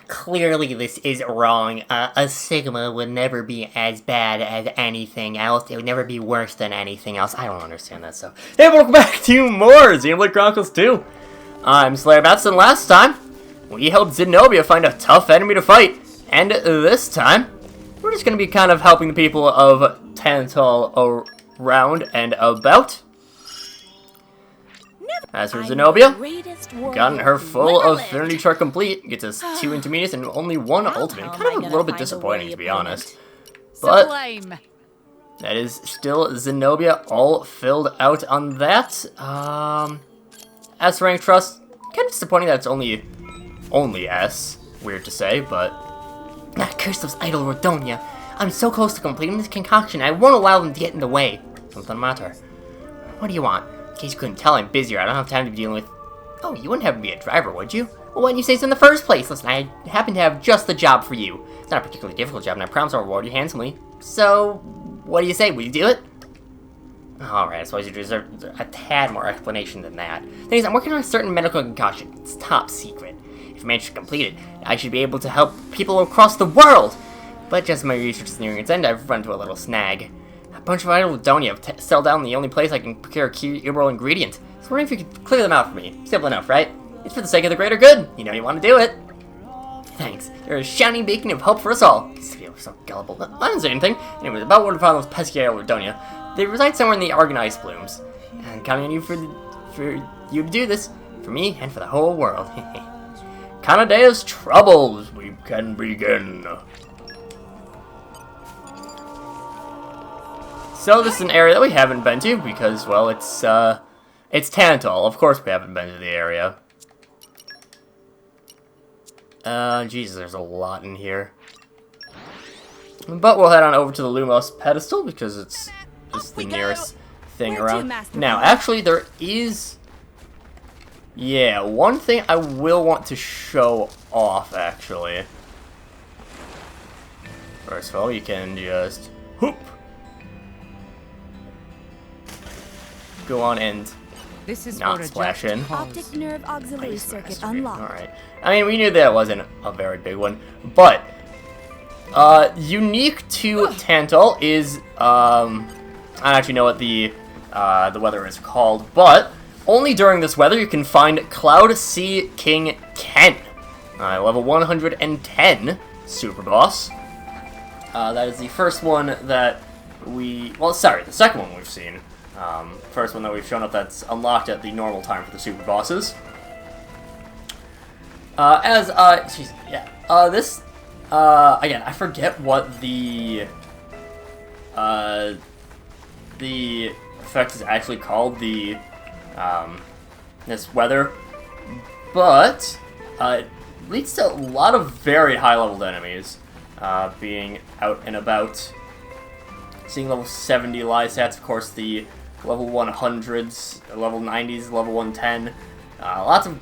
Clearly this is wrong. A Sigma would never be as bad as anything else. It would never be worse than anything else. I don't understand that stuff. Hey, welcome back to more Xenoblade Chronicles 2. I'm SlayerMathis, and last time, we helped Zenobia find a tough enemy to fight. And this time, we're just going to be kind of helping the people of Tantal around and about. As for Zenobia, gotten her full affinity chart complete, gets us 2 intermediates and only 1 ultimate. Kind of a little bit disappointing, to be honest. But that is still Zenobia all filled out on that. S rank trust, kind of disappointing that it's only S. Weird to say, but curse those idle Rodonia. I'm so close to completing this concoction, I won't allow them to get in the way. Something matter. What do you want? In case you couldn't tell, I'm busier. I don't have time to be dealing with... Oh, you wouldn't have to be a driver, would you? Well, why didn't you say so in the first place? Listen, I happen to have just the job for you. It's not a particularly difficult job, and I promise I'll reward you handsomely. So, what do you say? Will you do it? Alright, I suppose you deserve a tad more explanation than that. Thing is, I'm working on a certain medical concoction. It's top secret. If I manage to complete it, I should be able to help people across the world! But just my research is nearing its end, I've run into a little snag. A bunch of idle Donia have settled down the only place I can procure a key emerald ingredient. So I'm wondering if you could clear them out for me. Simple enough, right? It's for the sake of the greater good. You know you want to do it. Thanks. You're a shining beacon of hope for us all. These people are so gullible. I didn't say anything. Anyway, about where to find those pesky idle Donia. They reside somewhere in the Argon Ice Blooms. And I'm counting on you for you to do this. For me and for the whole world. Kanadea's troubles. We can begin. So this is an area that we haven't been to because, well, it's Tantal. Of course we haven't been to the area. Jesus, there's a lot in here. But we'll head on over to the Lumos pedestal because it's just the nearest thing around. Now, actually, there is... Yeah, one thing I will want to show off, actually. First of all, you can just... Whoop! Go on and not splash in. Optic nerve auxiliary circuit unlocked. Alright. I mean, we knew that wasn't a very big one. But, unique to Tantal is, I don't actually know what the weather is called, but only during this weather you can find Cloud Sea King Ken. Level 110 Super Boss. That is the first one that the second one we've seen. First one that we've shown up that's unlocked at the normal time for the super bosses. Again, I forget what the effect is actually called, this weather, but, it leads to a lot of very high-leveled enemies, being out and about. Seeing level 70 Lysats, of course, the level 100s, level 90s, level 110. Lots of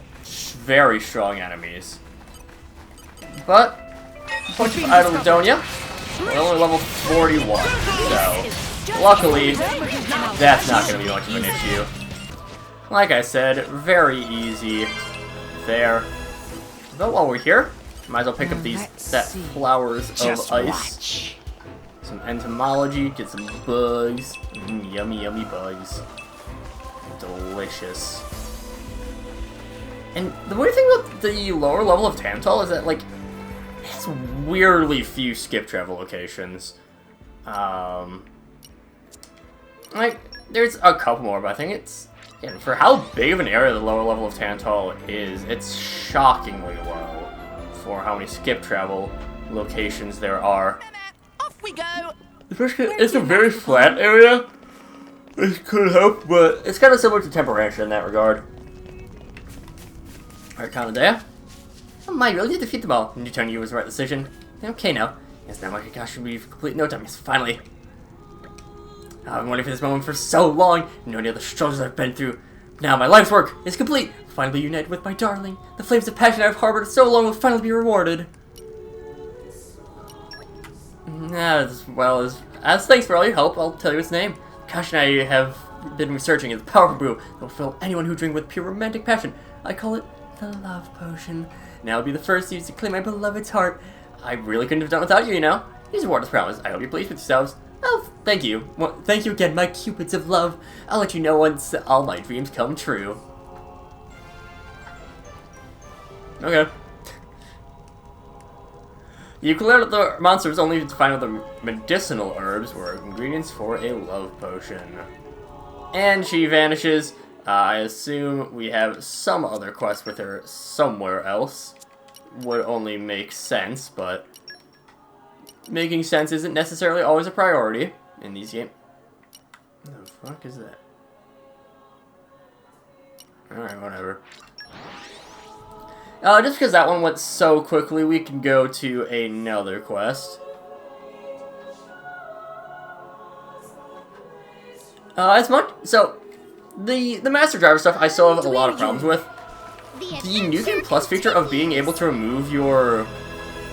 very strong enemies. But, a bunch of idle Donia. We're only level 41, so luckily, that's not going to be much of an issue. Like I said, very easy there. But while we're here, might as well pick up these flowers of ice. Some entomology, get some bugs. Yummy, yummy bugs. Delicious. And the weird thing about the lower level of Tantal is that, like, it has weirdly few skip travel locations. Like, there's a couple more, but I think it's... Yeah, for how big of an area the lower level of Tantal is, it's shockingly low for how many skip travel locations there are. We go. Especially, it's a very flat area. It could help, but it's kind of similar to Temperantia in that regard. Alright, Kanadea. Oh my, you really did defeat them all. New turn you was the right decision. Okay now. Yes, now my gosh should be complete in no time. Yes, finally. I've been waiting for this moment for so long. No other struggles I've been through. Now my life's work is complete. Finally united with my darling. The flames of passion I've harbored so long will finally be rewarded. As well as thanks for all your help, I'll tell you its name. Gosh, and I have been researching its powerful brew that will fill anyone who drinks with pure romantic passion. I call it The love potion. Now will be the first use to claim my beloved's heart. I really couldn't have done without you, you know? These are words of promise. I hope you're pleased with yourselves. Oh, thank you. Well, thank you again, my cupids of love. I'll let you know once all my dreams come true. Okay. You cleared up the monsters only to find out the medicinal herbs were ingredients for a love potion. And she vanishes. I assume we have some other quest with her somewhere else. Would only make sense, but making sense isn't necessarily always a priority in these games. What the fuck is that? Alright, whatever. Just because that one went so quickly, we can go to another quest. So, the Master Driver stuff I still have a lot of problems with. The New Game Plus feature of being able to remove your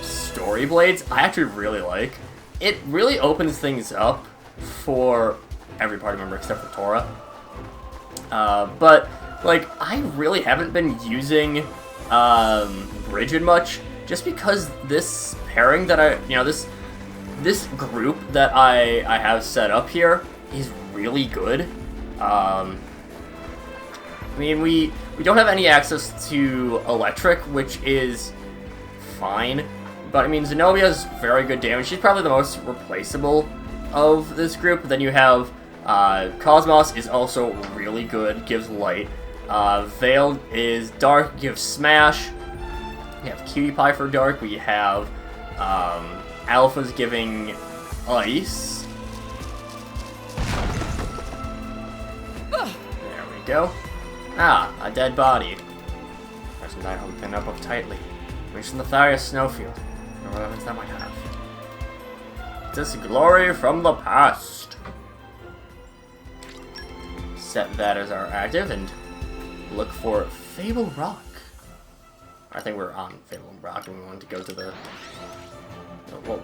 story blades, I actually really like. It really opens things up for every party member except for Tora. But, like, I really haven't been using Rigid much, just because this pairing that this group that I have set up here is really good. I mean, we don't have any access to electric, which is fine, but I mean, Zenobia's very good damage. She's probably the most replaceable of this group. Then you have Cosmos is also really good, gives light. Veiled is dark, gives smash. We have Cutie Pie for dark. We have Alpha's giving ice. There we go. Ah, a dead body. Person died holding pinned up tightly. Reaching the Tharius snowfield. No relevance that might have. This glory from the past. Set that as our active and look for Fable Rock. I think we're on Fable Rock and we want to go to the... Well,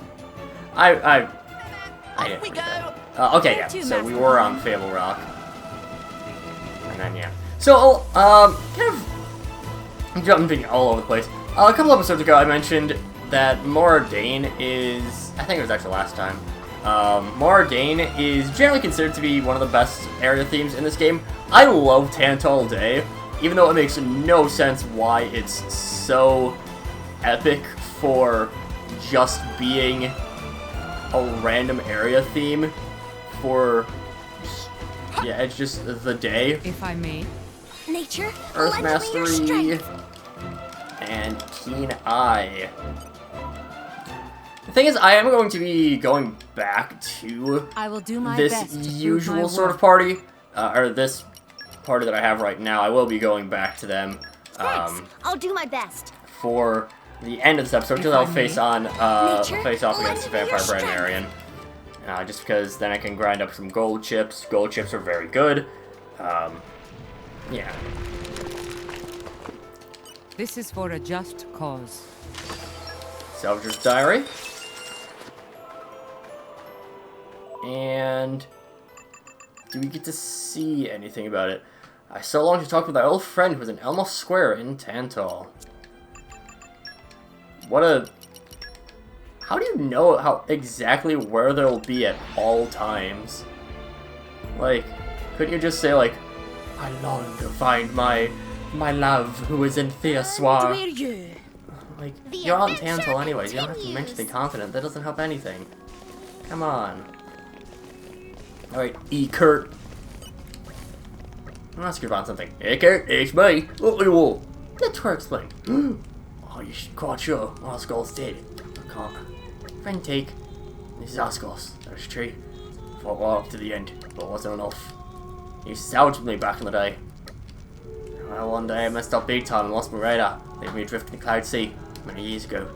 I didn't read that. Okay, yeah, so we were on Fable Rock. And then, yeah. So, kind of jumping all over the place. A couple episodes ago I mentioned that Moradane is... I think it was actually last time. Moradane is generally considered to be one of the best area themes in this game. I love Tantal Day, even though it makes no sense why it's so epic for just being a random area theme for... Yeah, it's just the day. If I may. Nature, Earth Mastery, and Keen Eye. The thing is, I am going to be going back to this usual sort of party, or this party that I have right now. I will be going back to them. I'll do my best. For the end of this episode, because I'll face off against the Vampire Brandarian. Just because then I can grind up some gold chips. Gold chips are very good. Yeah. This is for a just cause. Salvager's Diary. And do we get to see anything about it? I so long to talk with our old friend who was in Elmos Square in Tantal. What a... How do you know how exactly where they'll be at all times? Like, couldn't you just say, like, I long to find my love who is in Theosoir. Like, you're on Tantal anyways, you don't have to mention the continent, that doesn't help anything. Come on. Alright, Kurt. I'll ask you about something. Hey Kurt, it's me. What do you want? Let's try to explain. Oh, you quite sure Osgol's dead? I can't. Friend take. This is Osgol's. That's true. Fought well up to the end, but it wasn't enough. He salvaged me back in the day. Well, one day I messed up big time and lost my radar, leaving me adrift in the Cloud Sea many years ago.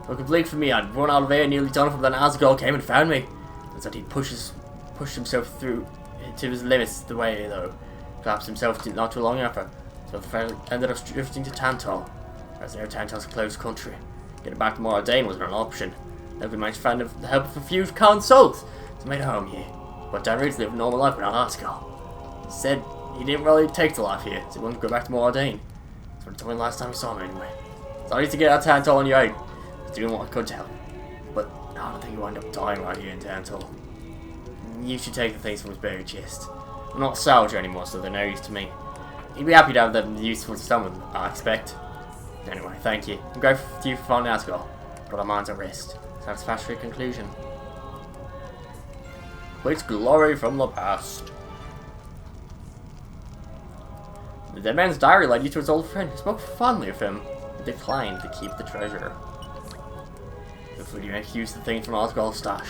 Looking bleak for me, I'd run out of air nearly done for, then Asgol came and found me. That's that he pushed himself through to his limits the way, though. Collapsed himself not too long after, so the friend ended up drifting to Tantal. As near Tantal's closed country. Getting back to Moradane wasn't an option. Then we managed to find the help of a few consults to make a home here. But Dan Reed's lived a normal life without Asgol. He said he didn't really take to life here, so he wanted to go back to Moradane. But the last time we saw him anyway. Sorry to get out Tantal on you. I was doing what I could to help. But I don't think you wind up dying right here in Tantal. You should take the things from his buried chest. I'm not a soldier anymore, so they're no use to me. You'd be happy to have them useful to someone, I expect. Anyway, thank you. I'm grateful you for finding Asgore. But our minds at rest. Satisfactory conclusion. Waits glory from the past. The dead man's diary led you to his old friend who spoke fondly of him, but declined to keep the treasure. Before you make use of the thing from Osgold's stash.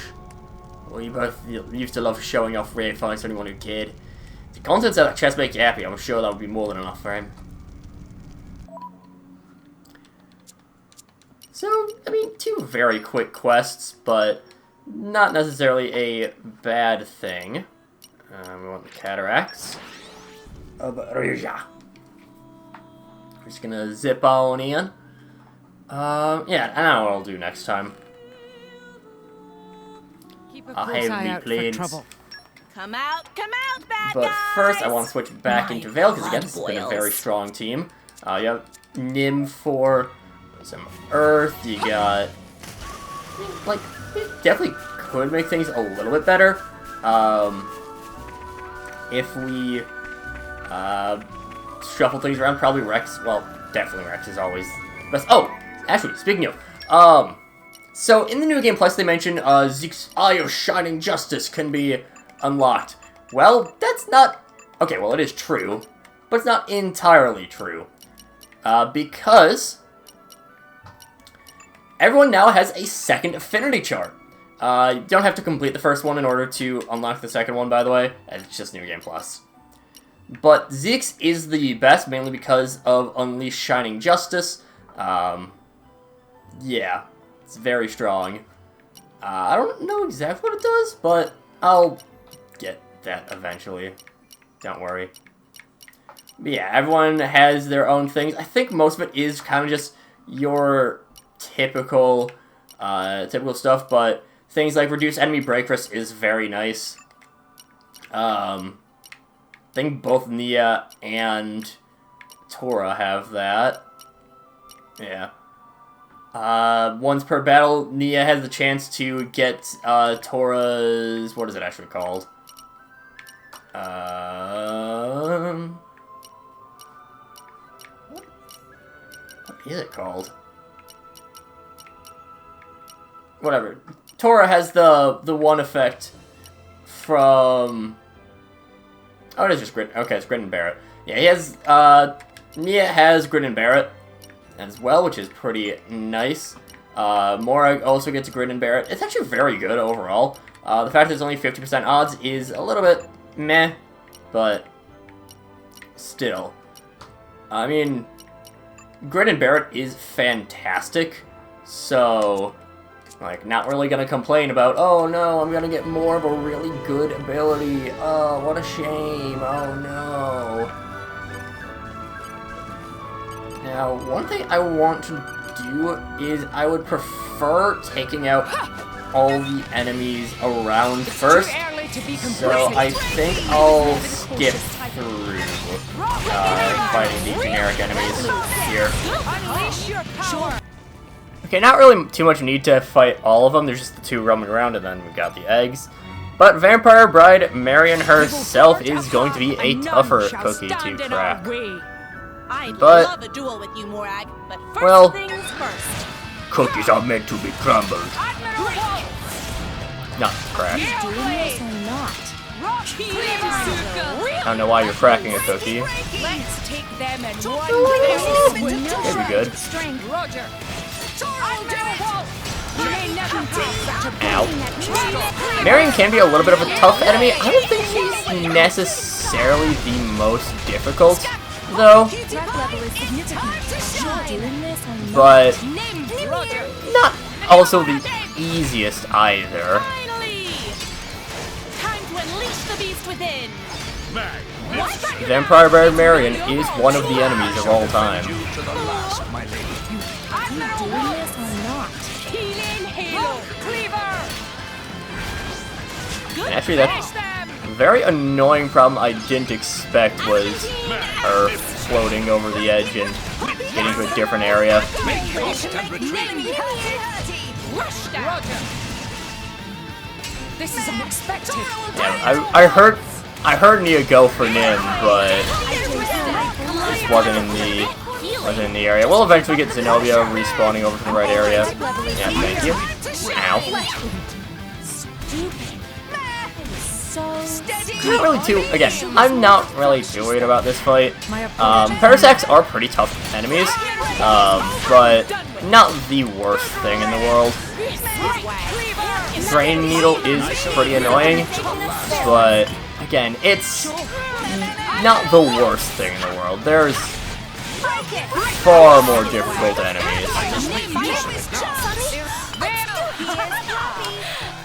Well, you both used to love showing off rare finds to anyone who cared. The contents of that chest make you happy. I'm sure that would be more than enough for him. So, I mean, 2 very quick quests, but not necessarily a bad thing. We want the cataracts of Rija. We're just gonna zip on in. Yeah, I know what I'll do next time. Keep a close eye out for trouble. Come out, bad But guys! first, I want to switch back into Vale, because again, this has been a very strong team. You have Nim for some Earth, you got... Like, we definitely could make things a little bit better. If we shuffle things around, probably Rex, well, definitely Rex is always best. Oh, actually, speaking of, so in the New Game Plus, they mentioned Zeke's Eye of Shining Justice can be unlocked. Well, that's not... Okay, well, it is true, but it's not entirely true. Because everyone now has a second affinity chart. You don't have to complete the first one in order to unlock the second one, by the way. It's just New Game Plus. But Zeke's is the best, mainly because of Unleash Shining Justice. Yeah, it's very strong. I don't know exactly what it does, but I'll get that eventually. Don't worry. But yeah, everyone has their own things. I think most of it is kind of just your typical stuff, but things like Reduce Enemy Break Risk is very nice. I think both Nia and Tora have that. Yeah. Once per battle, Nia has the chance to get Tora's... What is it actually called? What is it called? Whatever. Tora has the one effect from... Oh, it is just Grit. Okay, it's Grit and Barret. Yeah, he has... Nia has Grit and Barret as well, which is pretty nice. Mora also gets Grit and Barret. It's actually very good overall. The fact that it's only 50% odds is a little bit meh, but still. I mean, Grit and Barret is fantastic, so... Like, not really gonna complain about, oh no, I'm gonna get more of a really good ability. Oh, what a shame. Oh no. Now, one thing I want to do is I would prefer taking out all the enemies around first. So I think I'll skip through fighting the generic enemies here. Okay, not really too much need to fight all of them. There's just the 2 roaming around, and then we've got the eggs. But Vampire Bride Marion herself is going to be a tougher cookie to crack. I'd But, love a duel with you, Morag, but first well, things first. Cookies are meant to be crumbled, not cracked. Doing this or not? I don't know why you're cracking a cookie. Let's take them and That'd be good. Roger. Ow. Marion can be a little bit of a tough enemy. I don't think she's necessarily the most difficult, though. But not also the easiest either. Vampire Bride Marion is one of the enemies of all time. And actually, that very annoying problem I didn't expect was her floating over the edge and getting to a different area. This is unexpected. Yeah, I heard Nia go for Nim, but just wasn't in the area. We'll eventually get Zenobia respawning over to the right area. Yeah, thank you. Ow. Not really too. Again, I'm not really too worried about this fight. Parasects are pretty tough enemies, but not the worst thing in the world. Drain Needle is pretty annoying, but again, it's not the worst thing in the world. There's far more difficult enemies.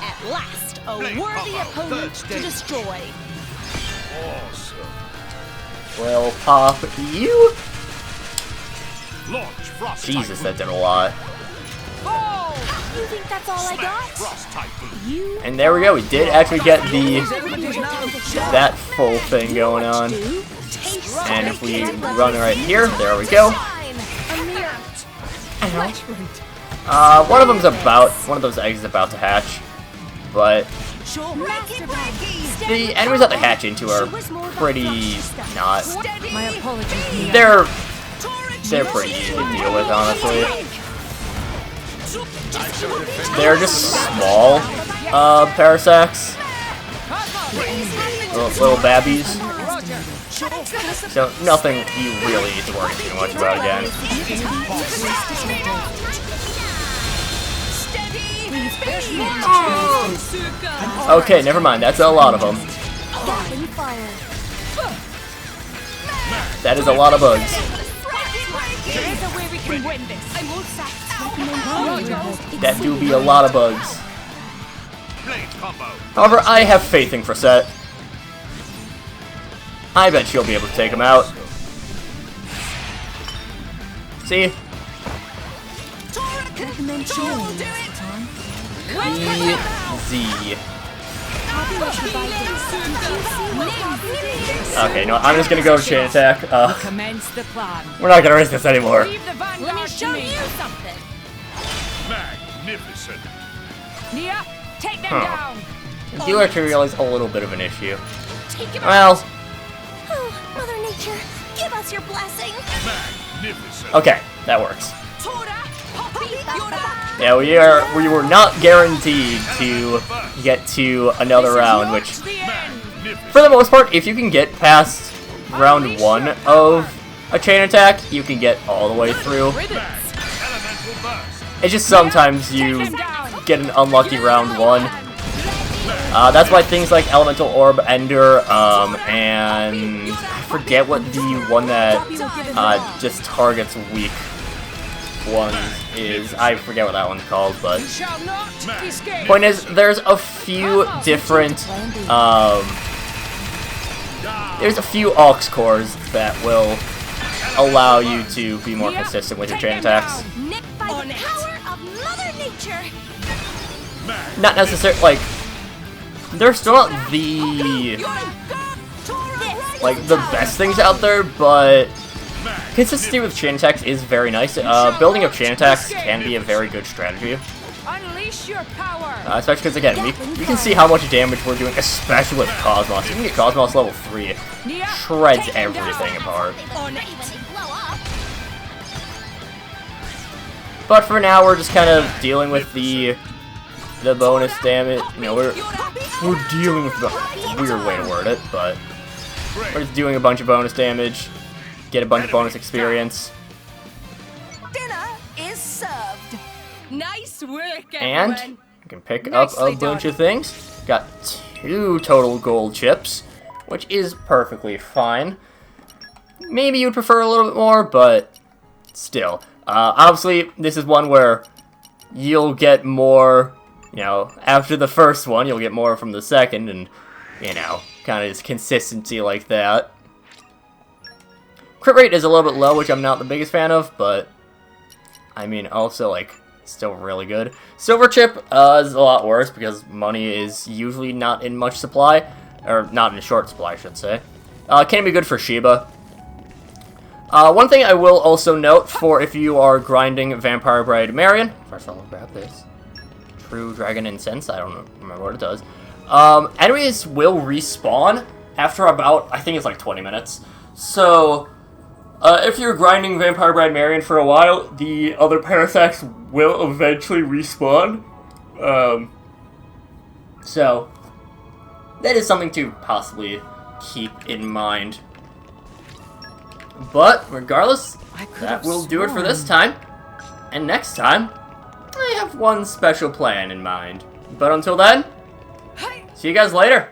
At last, a worthy opponent to destroy. Well, pop you. Jesus, that did a lot. You think that's all I got? And there we go. We did actually get that full thing going on. And if we run right here, there we go. One of those eggs is about to hatch, but the enemies that they hatch into are pretty not. They're pretty easy to deal with, honestly. They're just small Parasects, little babbies. So nothing you really need to worry too much about again. Okay, never mind. That's a lot of them. That is a lot of bugs. That do be a lot of bugs. However, I have faith in Cressette. I bet she'll be able to take him out. See? Easy. Okay, no, I'm just gonna go chain attack. We're not gonna risk this anymore. Let me show you something. Magnificent. Nia, take them down. I do actually realize a little bit of an issue. Well, Oh, Mother Nature, give us your blessing. Magnificent. okay, that works. Yeah, we were not guaranteed to get to another round, which, for the most part, if you can get past round 1 of a chain attack, you can get all the way through. It's just sometimes you get an unlucky round 1. That's why things like Elemental Orb, Ender, and I forget what the one that just targets weak one is. I forget what that one's called, but point is, there's a few different there's a few aux cores that will allow you to be more consistent with your chain attacks. By the power of Mother Nature. Not necessarily, like, they're still not the best things out there, but consistency with chain attacks is very nice. Building up chain attacks can be a very good strategy. Unleash your power. Especially because, again, we can see how much damage we're doing, especially with Cosmos. You can get Cosmos level 3, shreds everything apart. But for now, we're just kind of dealing with the bonus damage. You know, we're dealing with the weird way to word it, but we're just doing a bunch of bonus damage, get a bunch of bonus experience. Dinner is served. Nice work, And everyone. you can pick up a bunch of things. Got 2 total gold chips, which is perfectly fine. Maybe you'd prefer a little bit more, but still. Obviously, this is one where you'll get more, you know, after the first one, you'll get more from the second, and, you know, kind of just consistency like that. Crit rate is a little bit low, which I'm not the biggest fan of, but, I mean, also, like, still really good. Silver chip is a lot worse, because money is usually not in much supply, or not in short supply, I should say. Can be good for Sheba. One thing I will also note for if you are grinding Vampire Bride Marion, first I'll grab this. True Dragon Incense, I don't remember what it does. Enemies will respawn after about, I think it's like 20 minutes. So, if you're grinding Vampire Bride Marion for a while, the other Parasacs will eventually respawn. So, that is something to possibly keep in mind. But, regardless, that will do it for this time. And next time, I have one special plan in mind. But until then, see you guys later.